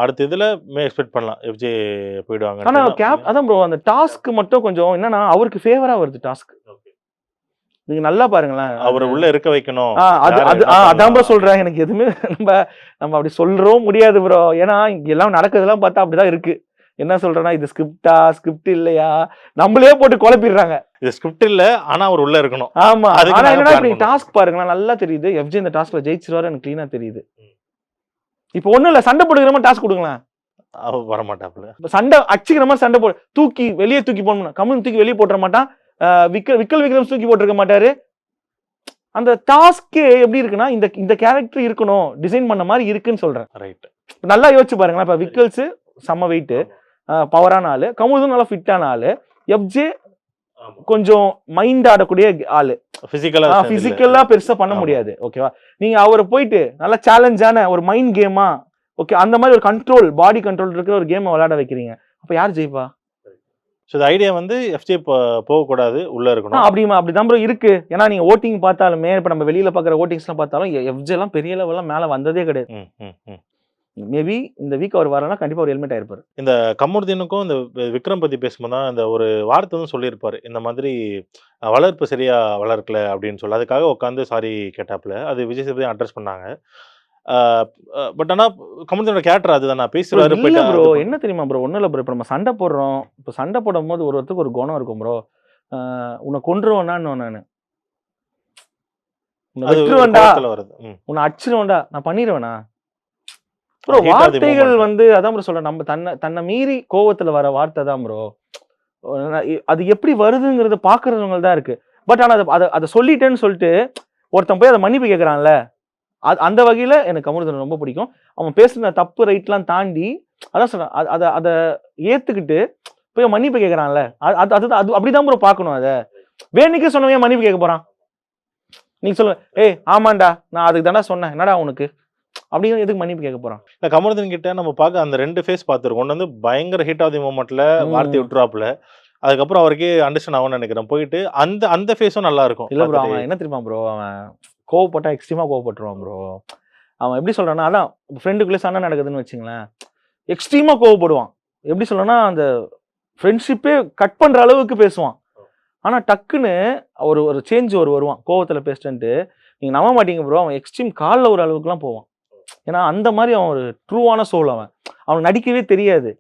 அடுத்த இதுல எக்ஸ்பெக்ட் பண்ணலாம். எஃப்ஜே ஆனா போயிடுவாங்கன்ட்டு. அதான் ப்ரோ அந்த டாஸ்க் மட்டும் கொஞ்சம் என்னன்னா அவருக்கு ஃபேவரா வருது டாஸ்க். ஓகே. நீங்க நல்லா பாருங்களேன். அவர உள்ள இருக்க வைக்கணும். அது யார அது என்ன அதான் ப்ரோ பண்ணலாம்? சொல்றேன். எனக்கு எதுவுமே நம்ம அப்படி சொல்றவும் முடியாது ப்ரோ. ஏன்னா இங்க எல்லாம் நடக்கிறதெல்லாம் பார்த்தா அப்படிதான் இருக்கு. என்ன சொல்றேன்னா இது ஸ்கிரிப்டா ஸ்கிரிப்ட் இல்லையா நம்மளே போட்டு குழப்பிடுறாங்க. இது ஸ்கிரிப்ட் இல்ல, ஆனா அவர் உள்ள இருக்கணும். ஆமா. அதுக்கு ஆனா நாங்க என்னன்னா பிளான் இப்ப பண்ணோம். டாஸ்க் பாருங்களேன் நல்லா தெரியுது. எஃப்ஜே இந்த டாஸ்க்ல ஜெயிச்சிருவாரு எனக்கு கிளீனா தெரியுது. இப்போ ஒண்ணும் இல்ல சண்டை போடுகிற மாதிரி டாஸ்க் கொடுங்களேன். அவர் வரமாட்டாப்புல. இப்ப சண்டை அடிச்சுக்கிற மாதிரி சண்டை போடு தூக்கி வெளியே தூக்கி போடணும். கமல் தூக்கி வெளியே போட்டுற மாட்டான். விக்கல் விக்ரம் தூக்கி போட்டிருக்க மாட்டாரு. அந்த டாஸ்கே எப்படி இருக்குன்னா இந்த இந்த கேரக்டர் இருக்கணும் டிசைன் பண்ண மாதிரி இருக்குன்னு சொல்றேன். ரைட். நல்லா யோசிச்சு பாருங்களேன். இப்ப விக்கல்ஸ் செம்ம வெயிட் பவரான ஆளு, கமுதும் நல்லா ஃபிட்டான ஆளு, எஃப்ஜே கொஞ்சம் மைண்ட் ஆடக்கூடிய ஆளு. பிசிக்கலா பெருசா பண்ண முடியாது. ஓகேவா? நீங்க அவரை போயிட்டு நல்லா சேலஞ்சான ஒரு மைண்ட் கேமா ஓகே அந்த மாதிரி ஒரு கண்ட்ரோல் பாடி கண்ட்ரோல் இருக்கிற ஒரு கேம் விளையாட வைக்கிறீங்க. அப்ப யார் ஜெயிப்பா? சோ இந்த ஐடியா வந்து எஃப்ஜே போக கூடாது, உள்ள இருக்கணும். அப்படிதான் ப்ரோ இருக்கு. ஏன்னா நீங்க ஓட்டிங் பார்த்தாலுமே இப்ப நம்ம வெளியில பாக்குற ஓட்டிங்ஸ் எல்லாம் பார்த்தாலும் எஃப்ஜே எல்லாம் பெரிய லெவல்ல மேல வந்ததே கிடையாது. மேபி இந்த வீக் அவர் வரலன்னா கண்டிப்பா ஒரு ஹெல்மெட் ஆயிருப்பாரு. இந்த கமருதீனுக்கும் இந்த விக்ரம் பத்தி பேசும்போது தான் இந்த ஒரு வார்த்தை வந்து சொல்லியிருப்பாரு. இந்த மாதிரி வளர்ப்பு சரியா வளர்க்கல அப்படின்னு சொல்லி அதுக்காக உட்காந்து சாரி கேட்டாப்புல. அது விஜய் சேதுபதி அட்ரஸ் பண்ணாங்க. பட் ஆனா கமருதீனோட கேரக்டர் அதுதான் நான் பேசுறாரு. இல்ல ப்ரோ என்ன தெரியுமா ப்ரோ ஒன்னும் இல்ல ப்ரோ. இப்ப நம்ம சண்டை போடுறோம். இப்ப சண்டை போடும் போது ஒருத்தருக்கு ஒரு குணம் இருக்கும் ப்ரோ. உன்னை கொன்றுவேன்டான்னு நானு உன்னை வெற்றுவேன்டா உன்னை அடிச்சிருவேன்டா நான் பண்ணிடுவேனா ப்ரோ. வார்த்தைகள் வந்து அதான் ப்ரோ சொல்றேன். நம்ம தன்னை மீறி கோவத்துல வர வார்த்தை தான் ப்ரோ. அது எப்படி வருதுங்கிறது பாக்குறவங்க தான் இருக்கு. பட் ஆனா அதை சொல்லிட்டேன்னு சொல்லிட்டு ஒருத்தன் போய் அதை மன்னிப்பு கேட்கறான்ல அந்த வகையில எனக்கு கமருதீன் ரொம்ப பிடிக்கும். அவன் பேசுன தப்பு ரைட்லாம் தாண்டி அதான் சொல்றேன் அதை ஏத்துக்கிட்டு போய் மன்னிப்பு கேட்கறான்ல அது அப்படிதான் ப்ரோ பாக்கணும். அதை வேணிக்கே சொன்னவன் மன்னிப்பு கேட்க போறான். நீங்க சொல்லுங்க ஏய் ஆமாண்டா நான் அதுக்கு தானே சொன்னேன் என்னடா உனக்கு அப்படின்னு எதுக்கு மன்னிப்பு கேட்க போறான்? இல்ல கமருதீன் கிட்ட நம்ம பார்க்க அந்த 2 ஃபேஸ் பார்த்துருக்கோம். ஒன்று வந்து பயங்கர ஹிட் ஆஃப் தி மூமெண்ட்ல வார்த்தை விட்டுறாப்புல. அதுக்கப்புறம் அவருக்கே அண்டர்ஸ்டாண்ட் ஆகும்னு நினைக்கிறேன். போயிட்டு அந்த ஃபேஸும் நல்லா இருக்கும். இல்ல ப்ரோ அவன் என்ன தெரியுமா ப்ரோ அவன் கோவப்பட்டா எக்ஸ்ட்ரீமா கோவப்பட்டுருவான் ப்ரோ. அவன் எப்படி சொல்றான்னா அதான் ஃப்ரெண்டுக்குள்ளே சண்டை நடக்குதுன்னு வச்சுங்களேன் எக்ஸ்ட்ரீமா கோவப்படுவான். எப்படி சொல்றேன்னா அந்த ஃப்ரெண்ட்ஷிப்பே கட் பண்ற அளவுக்கு பேசுவான். ஆனா டக்குன்னு ஒரு சேஞ்ச் வருவான் கோவத்துல பேசிட்டு. நீங்க நம்ப மாட்டீங்க ப்ரோ அவன் எக்ஸ்ட்ரீம் காலில் ஒரு அளவுக்குலாம் போவான். ஏன்னா அந்த மாதிரி அவன் ஒரு ட்ரூவான சோல். அவனுக்கு நடிக்கவே தெரியாது.